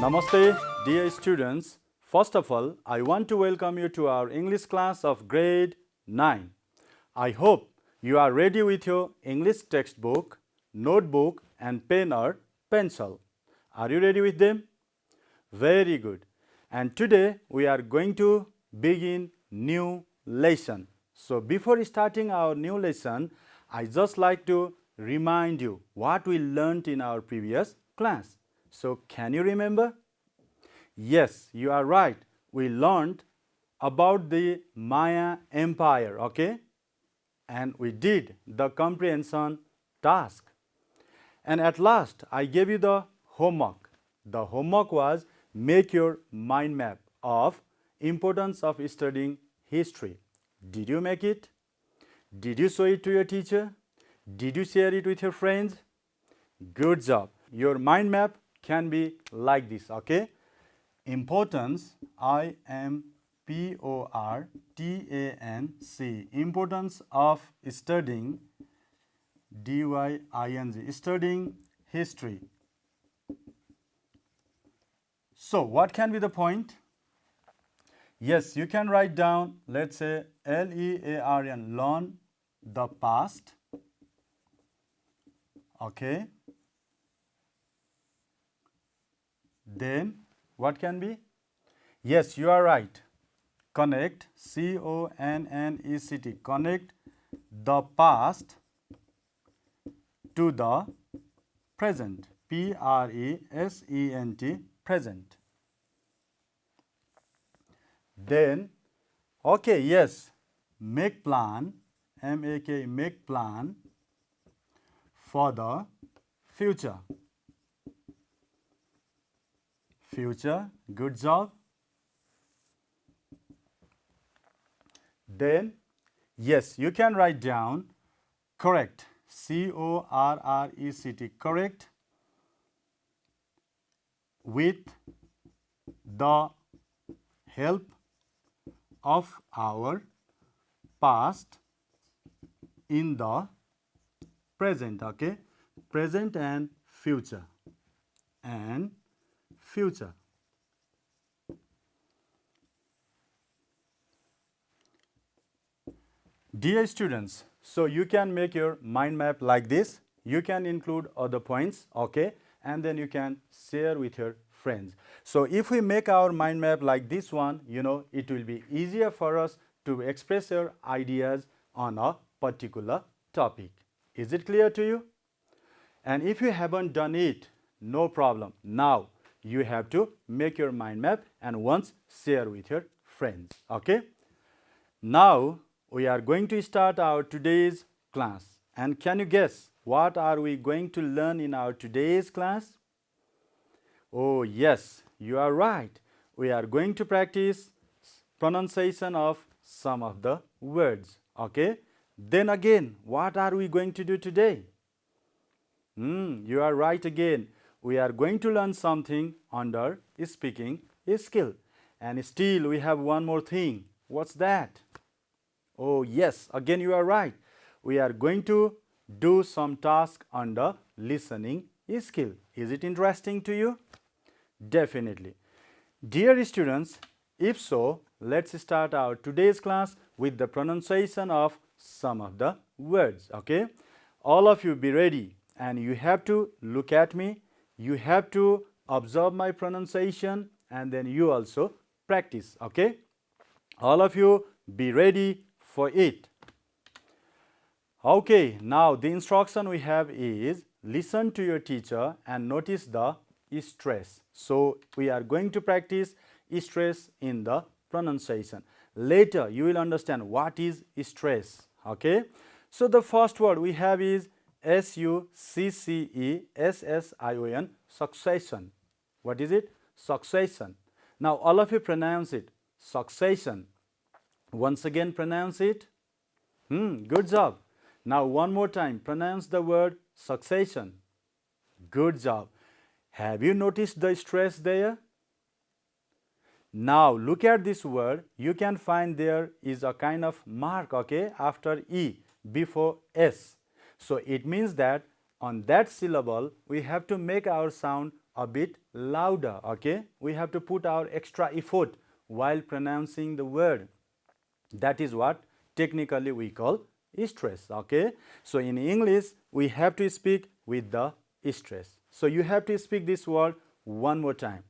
Namaste, dear students. First of all, I want to welcome you to our English class of grade 9. I hope you are ready with your English textbook, notebook and pen or pencil. Are you ready with them? Very good. And today we are going to begin new lesson. So before starting our new lesson, I just like to remind you what we learned in our previous class. So can you remember? Yes, you are right. We learned about the Maya Empire, okay? And we did the comprehension task. And at last, I gave you the homework. The homework was make your mind map of importance of studying history. Did you make it? Did you show it to your teacher? Did you share it with your friends? Good job. Your mind map can be like this, okay? Importance, IMPORTANC, importance of studying, DYING, studying history. So, what can be the point? Yes, you can write down, let's say LEARN, learn the past, okay? Then, what can be? Yes, you are right. Connect, CONNECT, connect the past to the present, PRESENT, present. Then, okay, yes, make plan, MAK, make plan for the future. Future, good job. Then, yes, you can write down correct, CORRECT, correct with the help of our past in the present, okay? Present and future. And future. Dear students, so you can make your mind map like this. You can include other points, okay? And then you can share with your friends. So if we make our mind map like this one, it will be easier for us to express your ideas on a particular topic. Is it clear to you? And if you haven't done it, no problem. Now you have to make your mind map and once share with your friends, okay? Now we are going to start our today's class. And can you guess what are we going to learn in our today's class? Oh yes, you are right. We are going to practice pronunciation of some of the words, okay? Then again, what are we going to do today? You are right again. We are going to learn something under speaking skill. And still we have one more thing. What's that? Oh yes, again you are right. We are going to do some task under listening skill. Is it interesting to you? Definitely. Dear students, if so, let's start our today's class with the pronunciation of some of the words, okay? All of you be ready and you have to look at me. You have to observe my pronunciation and then you also practice, okay? All of you be ready for it. Okay, now the instruction we have is listen to your teacher and notice the stress. So we are going to practice stress in the pronunciation. Later you will understand what is stress, okay? So the first word we have is SUCCESSION, succession. What is it? Succession. Now all of you pronounce it, succession. Once again pronounce it. Good job. Now one more time, pronounce the word succession. Good job. Have you noticed the stress there? Now look at this word. You can find there is a kind of mark, okay, after E before S. So it means that on that syllable we have to make our sound a bit louder, okay? We have to put our extra effort while pronouncing the word. That is what technically we call stress, okay? So in English, we have to speak with the stress. So you have to speak this word one more time.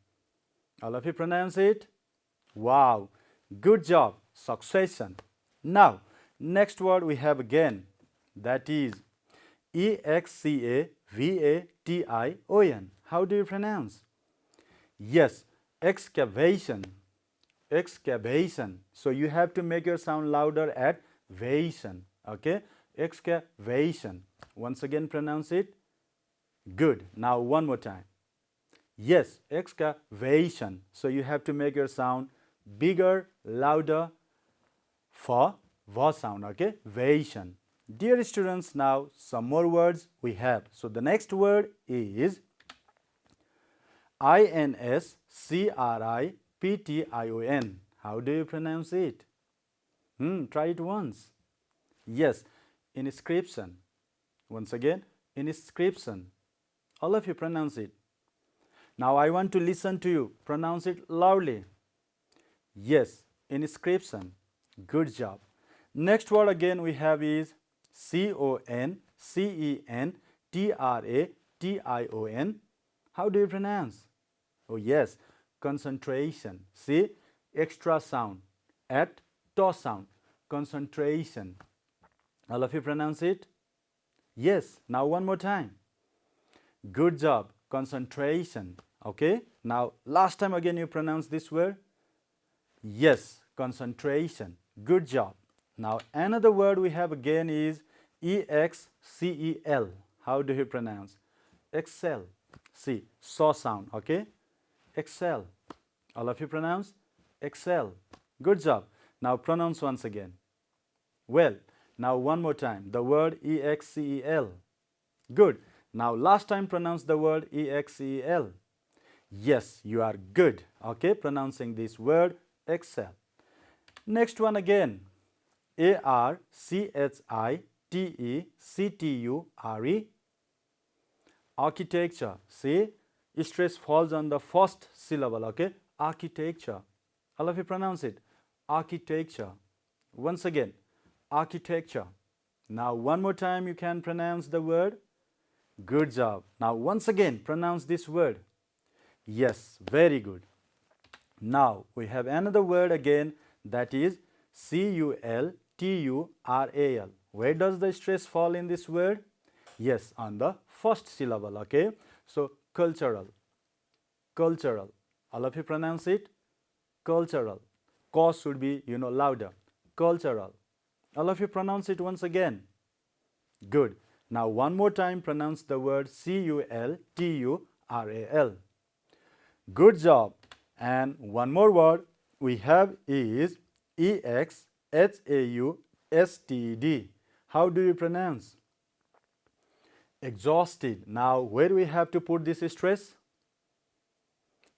All of you pronounce it? Wow, good job, succession. Now, next word we have again, that is excavation. How do you pronounce? Yes, excavation. Excavation. So you have to make your sound louder at vation. Okay? Excavation. Once again pronounce it. Good. Now one more time. Yes, excavation. So you have to make your sound bigger, louder for va sound. Okay? Vation. Dear students, now some more words we have. So the next word is inscription. How do you pronounce it? Try it once. Yes, inscription. Once again, inscription. All of you pronounce it. Now I want to listen to you. Pronounce it loudly. Yes, inscription. Good job. Next word again we have is concentration. How do you pronounce? Oh yes, concentration. See, extra sound at to sound. Concentration. All of you pronounce it? Yes. Now one more time. Good job. Concentration. Okay. Now last time again you pronounce this word. Yes. Concentration. Good job. Now another word we have again is excel. How do you pronounce? Excel. See, saw sound. Okay. Excel. All of you pronounce? Excel. Good job. Now pronounce once again. Well, now one more time. The word excel. Good. Now last time pronounce the word excel. Yes, you are good. Okay, pronouncing this word excel. Next one again. architecture. Architecture. See, stress falls on the first syllable. Okay, architecture. All of you pronounce it. Architecture. Once again, architecture. Now one more time you can pronounce the word. Good job. Now once again pronounce this word. Yes, very good. Now we have another word again, that is cultural. Where does the stress fall in this word? Yes, on the first syllable. Okay, so cultural. Cultural. All of you pronounce it. Cultural. Cause should be, louder. Cultural. All of you pronounce it once again. Good. Now one more time pronounce the word cultural. Good job. And one more word we have is exhausted. How do you pronounce? Exhausted. Now where we have to put this stress?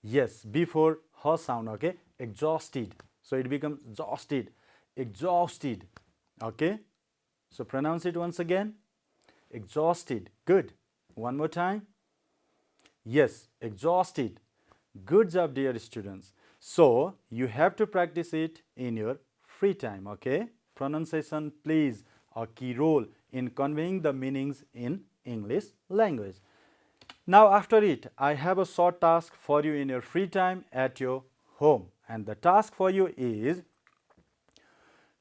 Yes, before her sound. Okay, exhausted. So it becomes exhausted. Exhausted. Okay, so pronounce it once again. Exhausted. Good. One more time. Yes, exhausted. Good job, dear students. So you have to practice it in your free time. Okay, pronunciation plays a key role in conveying the meanings in English language. Now after it, I have a short task for you in your free time at your home, and the task for you is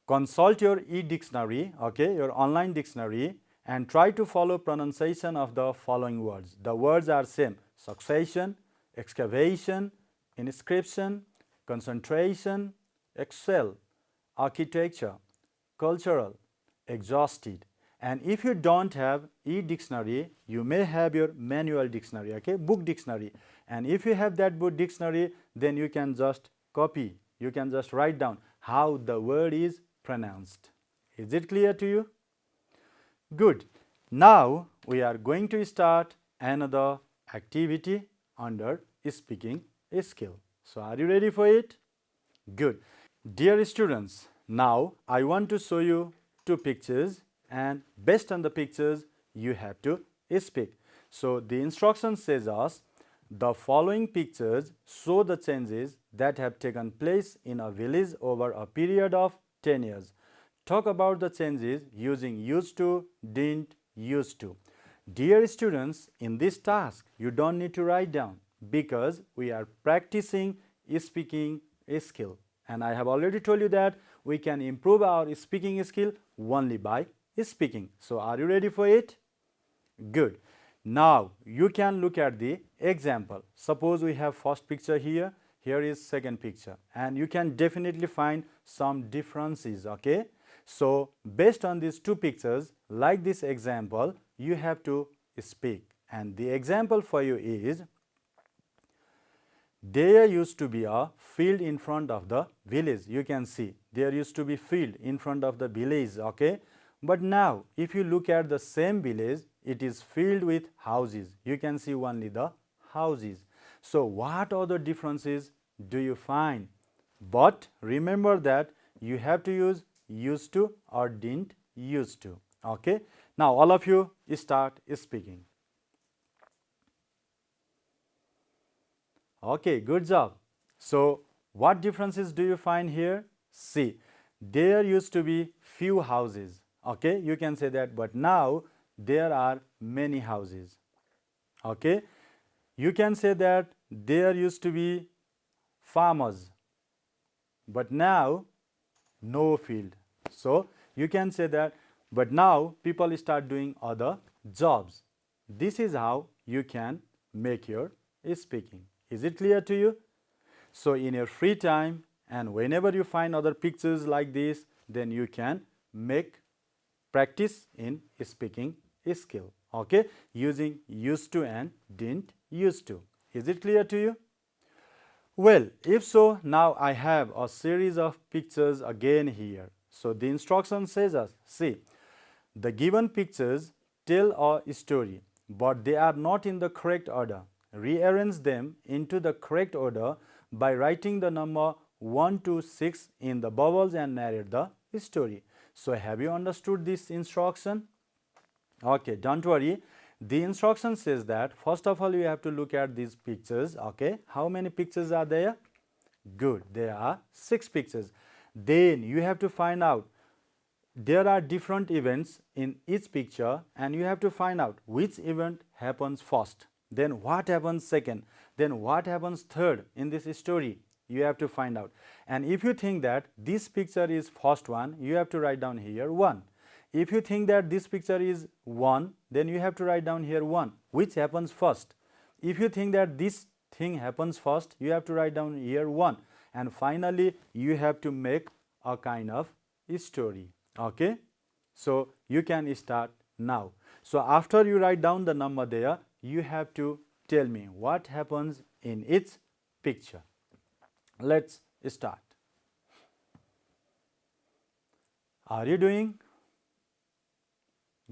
consult your e-dictionary, okay, your online dictionary, and try to follow pronunciation of the following words. The words are same: succession, excavation, inscription, concentration, excel, architecture, cultural, exhausted. And if you don't have e-dictionary, you may have your manual dictionary, okay, book dictionary. And if you have that book dictionary, then you can just copy, you can just write down how the word is pronounced. Is it clear to you? Good. Now we are going to start another activity under speaking skill. So are you ready for it? Good. Dear students, now I want to show you two pictures, and based on the pictures you have to speak. So the instruction says us, The following pictures show the changes that have taken place in a village over a period of 10 years. Talk about the changes using used to, didn't, used to. Dear students, in this task, you don't need to write down because we are practicing speaking skill. And I have already told you that we can improve our speaking skill only by speaking. So, are you ready for it? Good. Now, you can look at the example. Suppose we have first picture here, here is second picture, and you can definitely find some differences, okay? So, based on these two pictures, like this example, you have to speak. And the example for you is, there used to be a field in front of the village. You can see there used to be field in front of the village, okay? But now if you look at the same village, it is filled with houses. You can see only the houses. So what other differences do you find? But remember that you have to use used to or didn't used to, okay? Now all of you start speaking. Okay, good job. So, what differences do you find here? See, there used to be few houses. Okay, you can say that, but now there are many houses. Okay, you can say that there used to be farmers, but now no field. So, you can say that, but now people start doing other jobs. This is how you can make your speaking. Is it clear to you? So, in your free time and whenever you find other pictures like this, then you can make practice in speaking skill, okay, using used to and didn't used to. Is it clear to you? Well, if so, now I have a series of pictures again here. So, the instruction says us, see, the given pictures tell a story, but they are not in the correct order. Rearrange them into the correct order by writing the number 1 to 6 in the bubbles and narrate the story. So, have you understood this instruction? Okay, don't worry. The instruction says that first of all you have to look at these pictures. Okay, how many pictures are there? Good, there are 6 pictures. Then you have to find out there are different events in each picture and you have to find out which event happens first, then what happens second, then what happens third in this story. You have to find out. And if you think that this picture is first one, you have to write down here 1. If you think that this picture is 1, then you have to write down here 1, which happens first. If you think that this thing happens first, you have to write down here 1. And finally, you have to make a kind of story. Okay? So, you can start now. So, after you write down the number there, you have to tell me what happens in each picture. Let's start. Are you doing?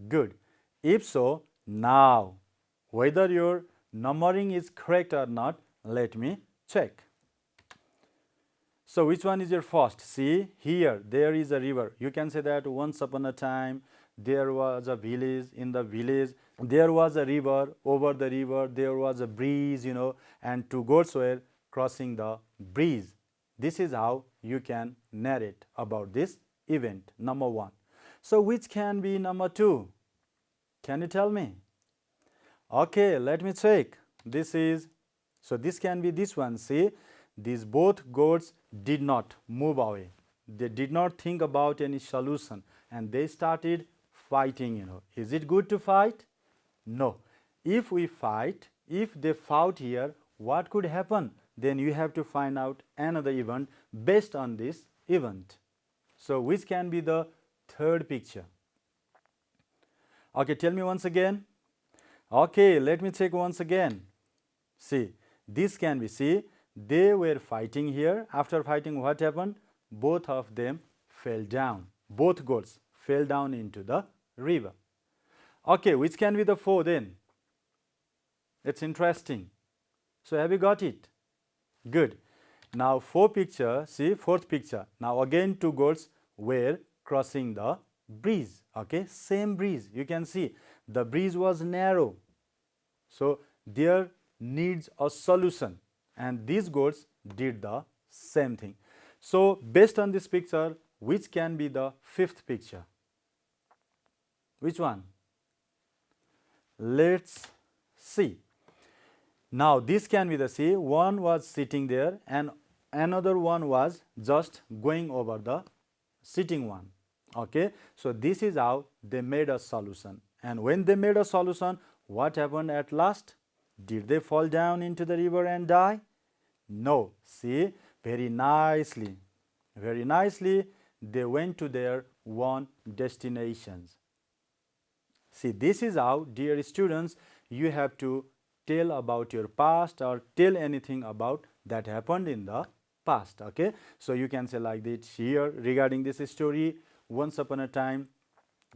Good. If so, now whether your numbering is correct or not, let me check. So, which one is your first? See, here there is a river. You can say that once upon a time there was a village. In the village there was a river. Over the river there was a breeze, and 2 goats were crossing the breeze. This is how you can narrate about this event, number 1. So, which can be number 2? Can you tell me? Okay, let me check. This can be this one. See, these both goats did not move away. They did not think about any solution and they started fighting, Is it good to fight? No. If we fight, if they fought here, what could happen? Then you have to find out another event based on this event. So, which can be the third picture? Okay, tell me once again. Okay, let me check once again. See, this can be, see, they were fighting here. After fighting, what happened? Both of them fell down. Both goats fell down into the river. Okay, which can be the 4 then? It's interesting. So, have you got it? Good. Now, 4th picture, see, 4th picture. Now, again 2 goats were crossing the breeze. Okay, same breeze. You can see the breeze was narrow. So, there needs a solution, and these goats did the same thing. So based on this picture, which can be the fifth picture? Which one? Let's see. Now this can be the, see, one was sitting there and another one was just going over the sitting one. Okay, so this is how they made a solution. And when they made a solution, what happened at last? Did they fall down into the river and die? No. See, very nicely they went to their one destinations. See, this is how, dear students, you have to tell about your past or tell anything about that happened in the past. Okay, so you can say like this here regarding this story. Once upon a time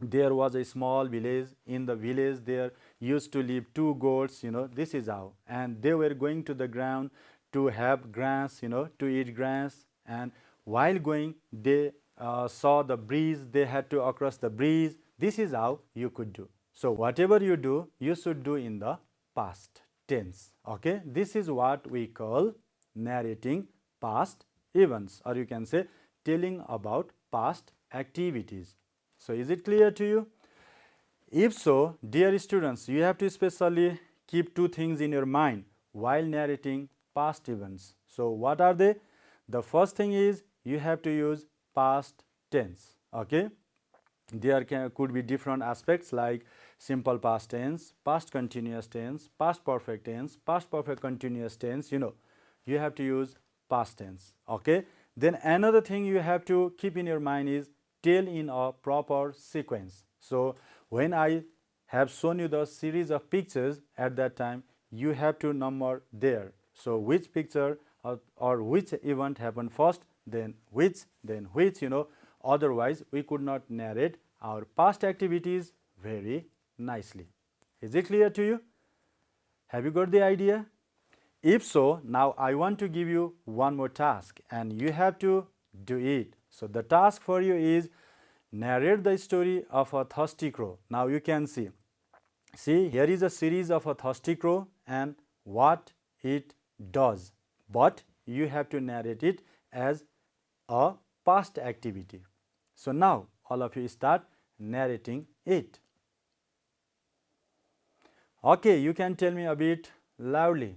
there was a small village. In the village there used to live two goats, this is how, and they were going to the ground to have grass, to eat grass, and while going they saw the breeze. They had to cross the breeze. This is how you could do. So whatever you do, you should do in the past tense. Okay, this is what we call narrating past events, or you can say telling about past activities. So is it clear to you? If so, dear students, you have to especially keep two things in your mind while narrating past events. So what are they? The first thing is you have to use past tense. Okay, there could be different aspects like simple past tense, past continuous tense, past perfect tense, past perfect continuous tense. You have to use past tense. Okay, then another thing you have to keep in your mind is tell in a proper sequence. So when I have shown you the series of pictures, at that time you have to number there. So which picture or which event happened first, then which, otherwise we could not narrate our past activities very nicely. Is it clear to you? Have you got the idea? If so, now I want to give you one more task and you have to do it. So the task for you is narrate the story of a thirsty crow. Now you can see here is a series of a thirsty crow and what it does, but you have to narrate it as a past activity. So now all of you start narrating it. Okay, you can tell me a bit loudly.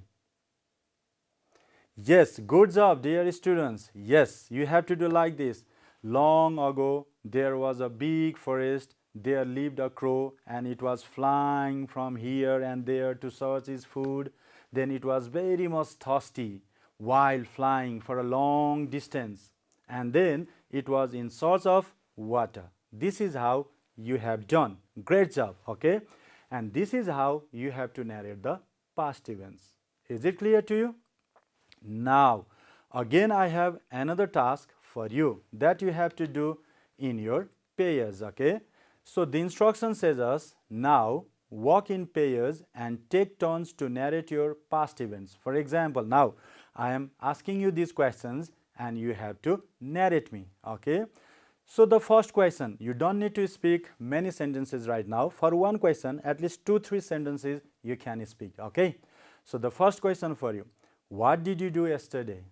Yes, good job, dear students. Yes, you have to do like this. Long ago, there was a big forest. There lived a crow and it was flying from here and there to search its food. Then it was very much thirsty while flying for a long distance. And then it was in search of water. This is how you have done. Great job, okay? And this is how you have to narrate the past events. Is it clear to you? Now, again I have another task for you that you have to do in your pairs, okay? So the instruction says us, now walk in pairs and take turns to narrate your past events. For example, now I am asking you these questions and you have to narrate me, okay? So the first question, you don't need to speak many sentences right now. For one question, at least 2-3 sentences you can speak, okay? So the first question for you, what did you do yesterday?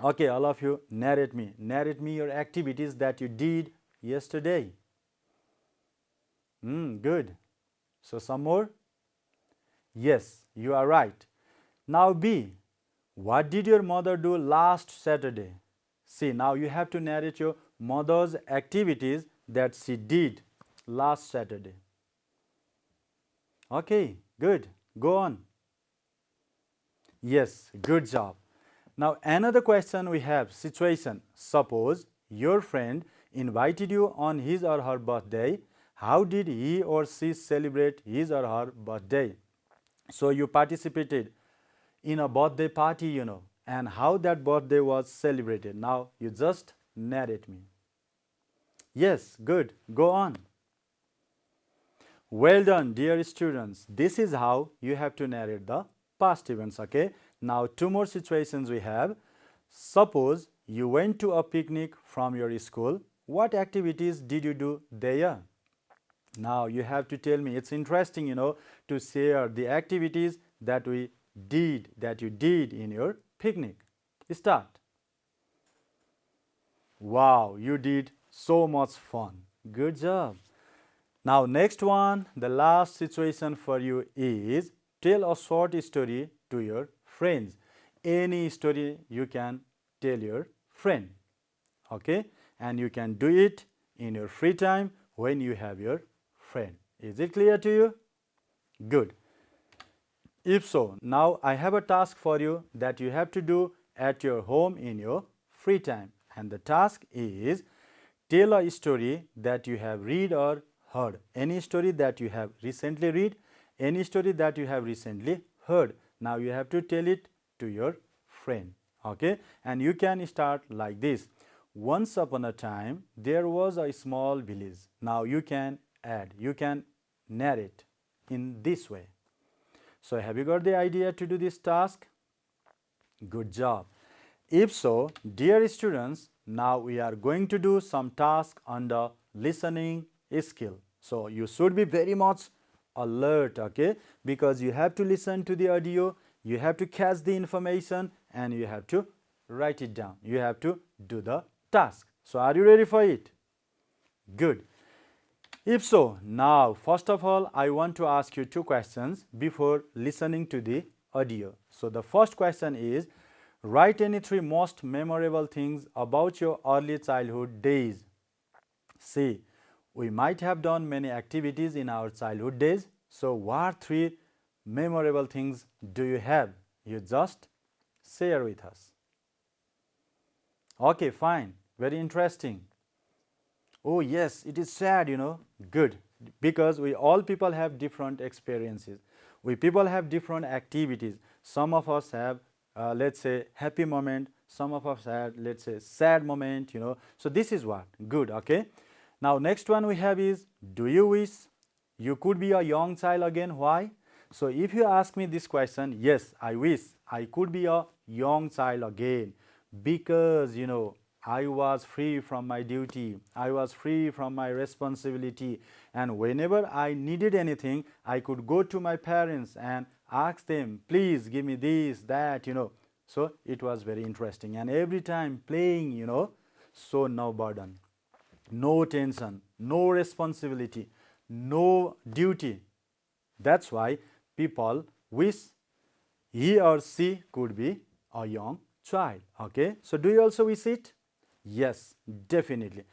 Okay, all of you, narrate me your activities that you did yesterday. Good. So some more? Yes, you are right. Now B, what did your mother do last Saturday? See, now you have to narrate your mother's activities that she did last Saturday. Okay, good. Go on. Yes, good job. Now another question we have, situation. Suppose your friend invited you on his or her birthday. How did he or she celebrate his or her birthday? So you participated in a birthday party, and how that birthday was celebrated. Now you just narrate me. Yes, good. Go on. Well done, dear students. This is how you have to narrate the past events, okay? Now 2 more situations we have. Suppose you went to a picnic from your school. What activities did you do there? Now you have to tell me. It's interesting, to share the activities that we deed that you did in your picnic? Start. Wow, you did so much fun. Good job. Now next one, the last situation for you is tell a short story to your friends. Any story you can tell your friend. Okay? And you can do it in your free time when you have your friend. Is it clear to you? Good. If so, now I have a task for you that you have to do at your home in your free time. And the task is tell a story that you have read or heard. Any story that you have recently read, any story that you have recently heard. Now you have to tell it to your friend. Okay? And you can start like this. Once upon a time, there was a small village. Now you can add, you can narrate in this way. So have you got the idea to do this task? Good job. If so, dear students, now we are going to do some task under listening skill. So you should be very much alert, okay? Because you have to listen to the audio, you have to catch the information, and you have to write it down. You have to do the task. So are you ready for it? Good. If so, now first of all, I want to ask you two questions before listening to the audio. So the first question is, write any three most memorable things about your early childhood days. See, we might have done many activities in our childhood days. So what three memorable things do you have? You just share with us. Okay, fine. Very interesting. Oh yes, it is sad, you know. Good. Because we all people have different experiences. We people have different activities. Some of us have, let's say, happy moment. Some of us have, let's say, sad moment, you know. So this is what. Good, okay. Now next one we have is, do you wish you could be a young child again? Why? So if you ask me this question, yes, I wish I could be a young child again, because, you know, I was free from my duty, I was free from my responsibility, and whenever I needed anything, I could go to my parents and ask them, please give me this, that, you know. So it was very interesting, and every time playing, you know, so no burden, no tension, no responsibility, no duty. That's why people wish he or she could be a young child. Okay, so do you also wish it? Yes, definitely.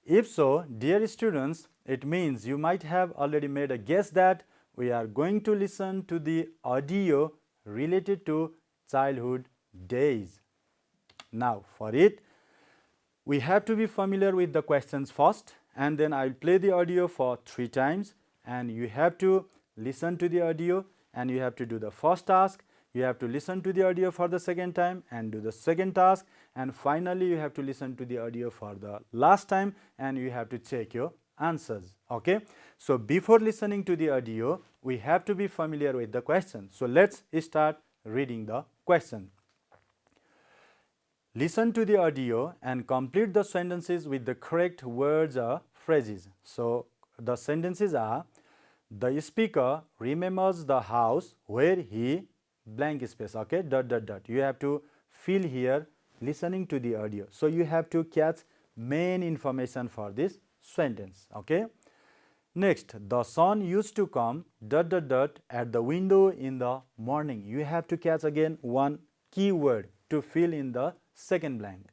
If so, dear students, it means you might have already made a guess that we are going to listen to the audio related to childhood days. Now, for it, we have to be familiar with the questions first, and then I'll play the audio for 3 times, and you have to listen to the audio, and you have to do the first task. You have to listen to the audio for the second time and do the second task, and finally you have to listen to the audio for the last time and you have to check your answers. Okay, so before listening to the audio, we have to be familiar with the question. So let's start reading the question. Listen to the audio and complete the sentences with the correct words or phrases. So the sentences are, the speaker remembers the house where he blank space, okay, dot dot dot. You have to fill here listening to the audio. So you have to catch main information for this sentence, okay. Next, the sun used to come dot dot dot at the window in the morning. You have to catch again one keyword to fill in the second blank.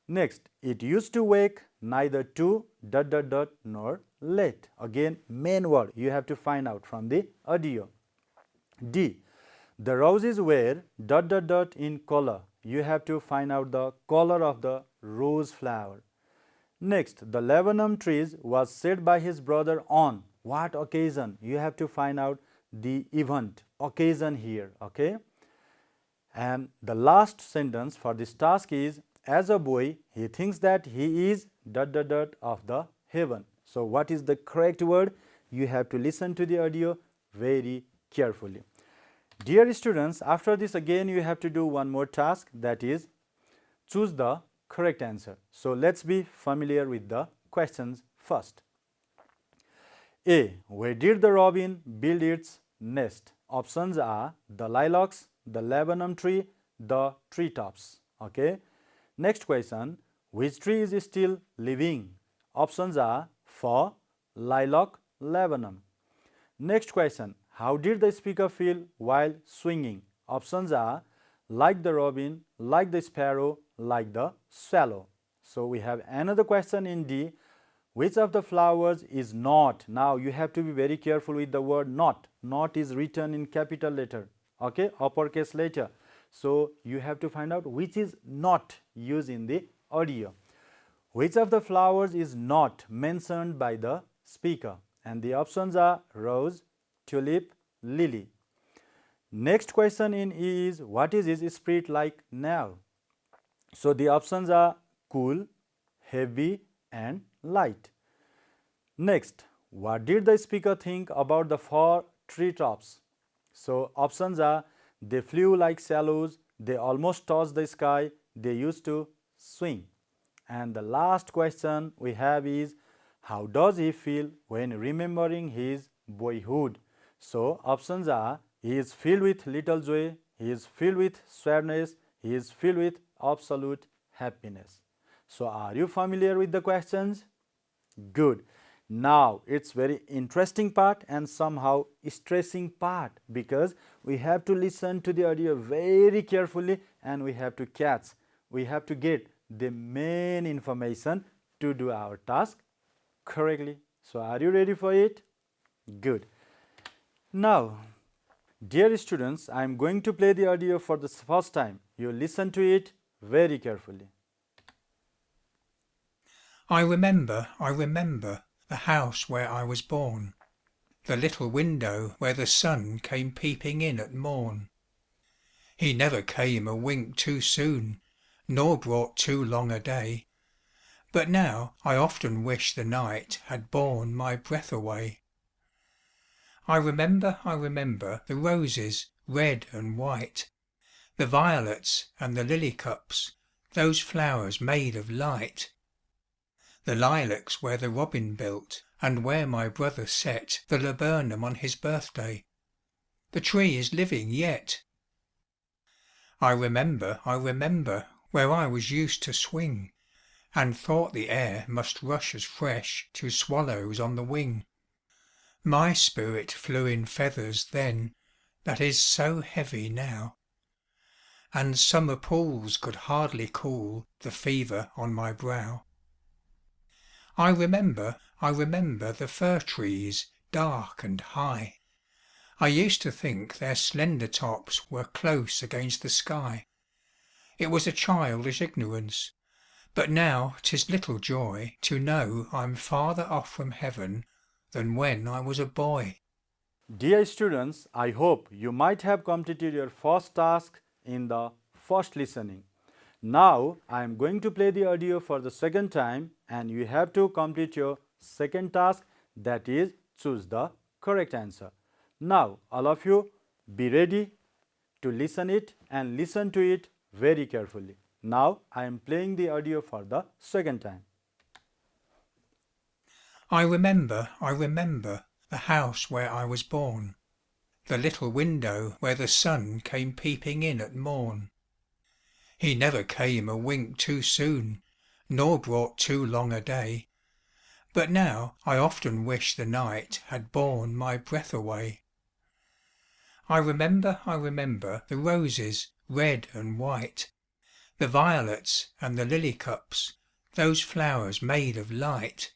Next, it used to wake neither too dot dot dot nor late. Again, main word you have to find out from the audio. D, the roses were dot dot dot in color. You have to find out the color of the rose flower. Next, the laburnum trees was set by his brother on what occasion? You have to find out the event, occasion here, okay. And the last sentence for this task is, as a boy, he thinks that he is dot dot dot of the heaven. So what is the correct word? You have to listen to the audio very carefully. Dear students, after this again you have to do one more task, that is choose the correct answer. So let's be familiar with the questions first. A, where did the robin build its nest? options are the lilacs, the laburnum tree, the treetops. Okay. Next question, which tree is still living? Options are fir, lilac, laburnum. Next question, how did the speaker feel while swinging? Options are like the robin, like the sparrow, like the swallow. So we have another question in D. Which of the flowers is not? Now you have to be very careful with the word not. Not is written in capital letter, okay, uppercase letter. So you have to find out which is not used in the audio. Which of the flowers is not mentioned by the speaker? And the options are rose, tulip, lily. Next question in E is, what is his spirit like now? So the options are cool, heavy and light. Next, what did the speaker think about the four treetops? So options are they flew like swallows, they almost touched the sky, they used to swing. And the last question we have is, how does he feel when remembering his boyhood? So options are he is filled with little joy, he is filled with sadness, he is filled with absolute happiness. So are you familiar with the questions? Good. Now it's very interesting part and somehow stressing part, because we have to listen to the audio very carefully and we have to catch, we have to get the main information to do our task correctly. So are you ready for it? Good. Now, dear students, I am going to play the audio for the first time. You listen to it very carefully. I remember the house where I was born, the little window where the sun came peeping in at morn. He never came a wink too soon, nor brought too long a day, but now I often wish the night had borne my breath away. I remember the roses, red and white, the violets and the lily cups, those flowers made of light, the lilacs where the robin built, and where my brother set the laburnum on his birthday. The tree is living yet. I remember where I was used to swing, and thought the air must rush as fresh to swallows on the wing. My spirit flew in feathers then, that is so heavy now, and summer pools could hardly cool the fever on my brow. I remember the fir trees, dark and high. I used to think their slender tops were close against the sky. It was a childish ignorance, but now 'tis little joy to know I'm farther off from heaven than when I was a boy. Dear students, I hope you might have completed your first task in the first listening. Now I am going to play the audio for the second time and you have to complete your second task, that is choose the correct answer. Now all of you be ready to listen it and listen to it very carefully. Now I am playing the audio for the second time. I remember the house where I was born, the little window where the sun came peeping in at morn. He never came a wink too soon, nor brought too long a day, but now I often wish the night had borne my breath away. I remember the roses, red and white, the violets and the lily cups, those flowers made of light,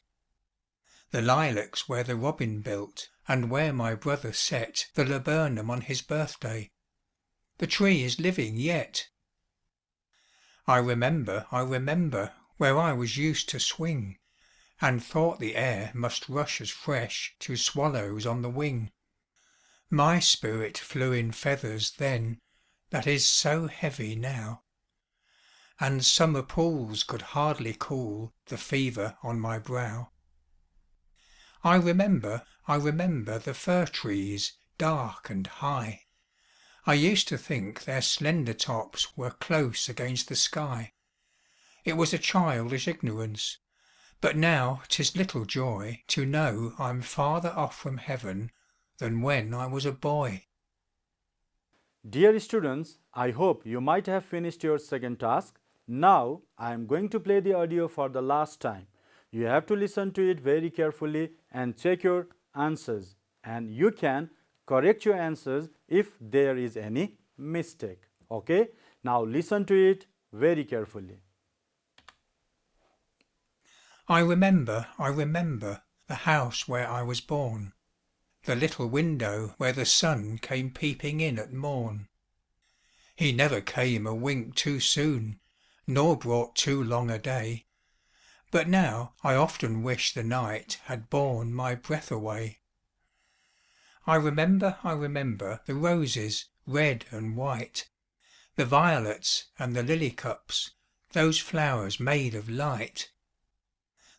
the lilacs where the robin built, and where my brother set the laburnum on his birthday. The tree is living yet. I remember where I was used to swing, and thought the air must rush as fresh to swallows on the wing. My spirit flew in feathers then, that is so heavy now, and summer pools could hardly cool the fever on my brow. I remember the fir trees, dark and high. I used to think their slender tops were close against the sky. It was a childish ignorance, but now 'tis little joy to know I'm farther off from heaven than when I was a boy. Dear students, I hope you might have finished your second task. Now, I am going to play the audio for the last time. You have to listen to it very carefully and check your answers. And you can correct your answers if there is any mistake. Okay? Now, listen to it very carefully. I remember the house where I was born, the little window where the sun came peeping in at morn. He never came a wink too soon, nor brought too long a day, but now I often wish the night had borne my breath away. I remember the roses, red and white, the violets and the lily cups, those flowers made of light.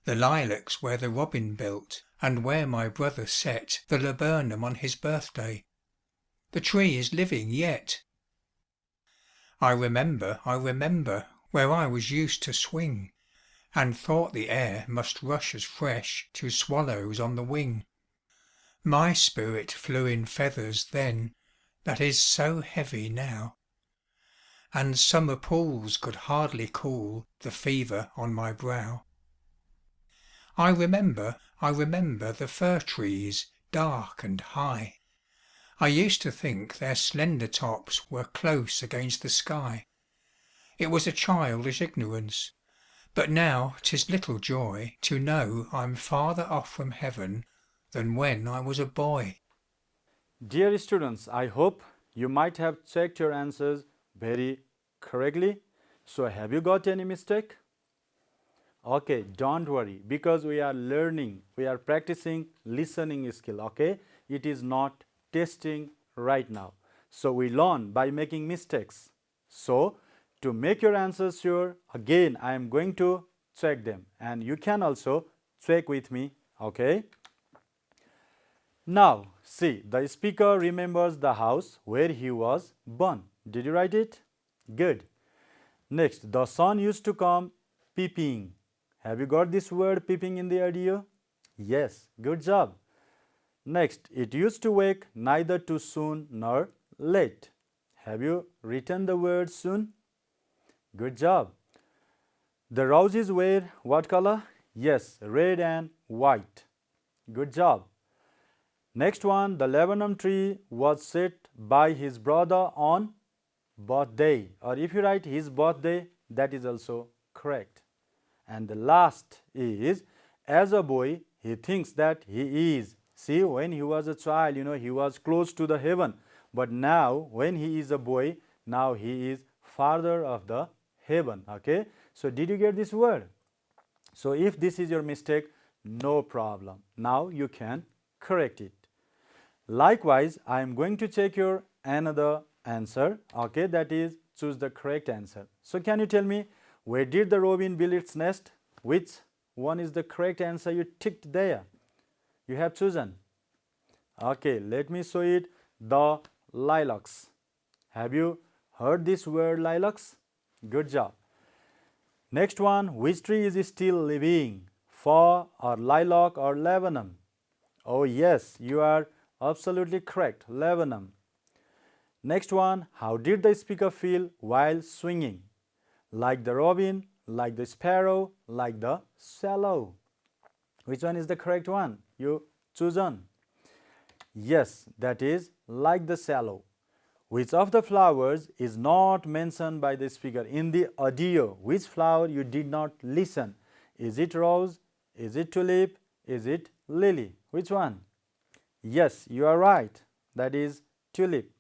The lilacs where the robin built, and where my brother set the laburnum on his birthday. The tree is living yet. I remember where I was used to swing, and thought the air must rush as fresh to swallows on the wing. My spirit flew in feathers then, that is so heavy now, and summer pools could hardly cool the fever on my brow. I remember the fir trees, dark and high. I used to think their slender tops were close against the sky. It was a childish ignorance, but now 'tis little joy to know I'm farther off from heaven than when I was a boy. Dear students, I hope you might have checked your answers very correctly. So, have you got any mistake? Okay, don't worry, because we are learning, we are practicing listening skill, okay? It is not testing right now. So, we learn by making mistakes. So, to make your answers sure, again, I am going to check them, and you can also check with me, okay? Now, see, the speaker remembers the house where he was born. Did you write it? Good. Next, the sun used to come peeping. Have you got this word peeping in the audio? Yes, good job. Next, it used to wake neither too soon nor late. Have you written the word soon? Good job. The roses were what color? Yes, red and white. Good job. Next one, the laburnum tree was set by his brother on birthday. Or if you write his birthday, that is also correct. And the last is, as a boy, he thinks that he is. See, when he was a child, he was close to the heaven. But now, when he is a boy, now he is farther of the heaven. Okay? So, did you get this word? So, if this is your mistake, no problem. Now, you can correct it. Likewise, I am going to check your another answer. Okay? That is, choose the correct answer. So, can you tell me, where did the robin build its nest? Which one is the correct answer you ticked there? You have chosen. Okay, let me show it. The lilacs. Have you heard this word lilacs? Good job. Next one, which tree is still living? Fir or lilac or laburnum? Oh yes, you are absolutely correct. Laburnum. Next one, how did the speaker feel while swinging? Like the robin, like the sparrow, like the swallow. Which one is the correct one? You choose on. Yes, that is like the swallow. Which of the flowers is not mentioned by the speaker in the audio? Which flower you did not listen? Is it rose? Is it tulip? Is it lily? Which one? Yes, you are right. That is tulip.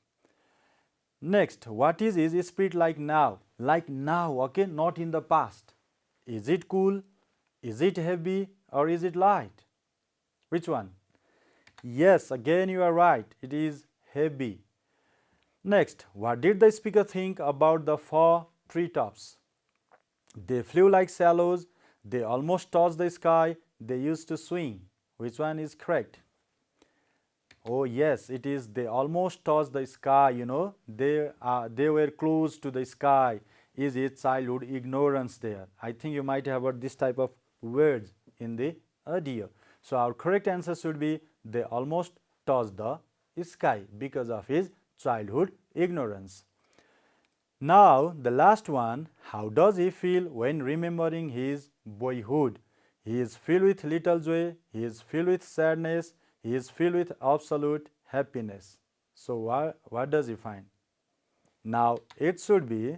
Next, what is spirit like now? Like now, okay, not in the past. Is it cool? Is it heavy? Or is it light? Which one? Yes, again you are right. It is heavy. Next, what did the speaker think about the fir treetops? They flew like swallows. They almost touched the sky. They used to swing. Which one is correct? Oh yes, it is. They almost touched the sky, They were close to the sky. Is it childhood ignorance there? I think you might have heard this type of words in the audio. So our correct answer should be, they almost touched the sky because of his childhood ignorance. Now, the last one, how does he feel when remembering his boyhood? He is filled with little joy, he is filled with sadness, he is filled with absolute happiness. So, what does he find? Now, it should be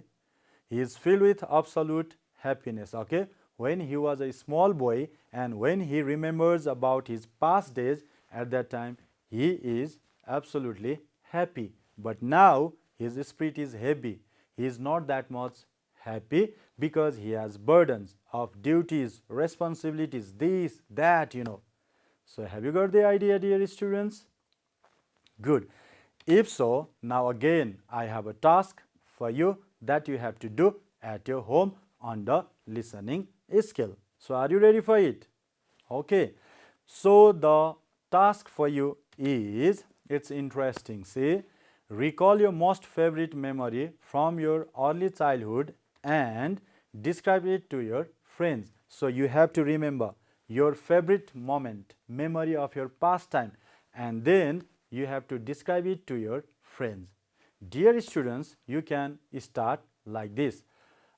he is filled with absolute happiness, okay? When he was a small boy and when he remembers about his past days, at that time he is absolutely happy. But now his spirit is heavy. He is not that much happy because he has burdens of duties, responsibilities, this, that, So have you got the idea, dear students? Good. If so, now again I have a task for you that you have to do at your home on the listening skill. So are you ready for it? Okay. So the task for you is, it's interesting. See, recall your most favorite memory from your early childhood and describe it to your friends. So you have to remember your favorite moment, memory of your past time, and then you have to describe it to your friends. Dear students, you can start like this.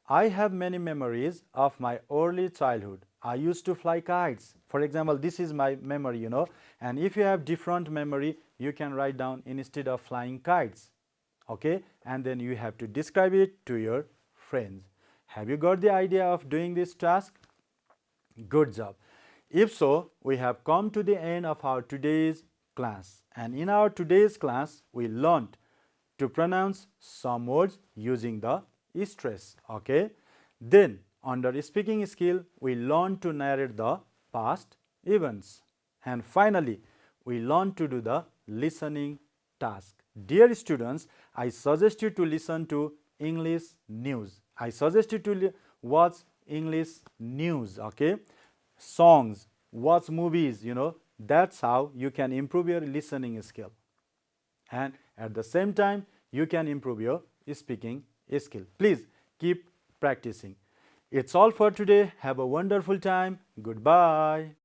I have many memories of my early childhood. I used to fly kites. For example, this is my memory, and if you have different memory, you can write down instead of flying kites. Okay, and then you have to describe it to your friends. Have you got the idea of doing this task? Good job. If so, we have come to the end of our today's class, and in our today's class we learned to pronounce some words using the stress. Okay, then under speaking skill we learned to narrate the past events, and finally we learned to do the listening task. Dear students, I suggest you to listen to English news. I suggest you to watch English news, okay, songs, watch movies, that's how you can improve your listening skill, and at the same time you can improve your speaking skill. Please keep practicing. It's all for today. Have a wonderful time. Goodbye.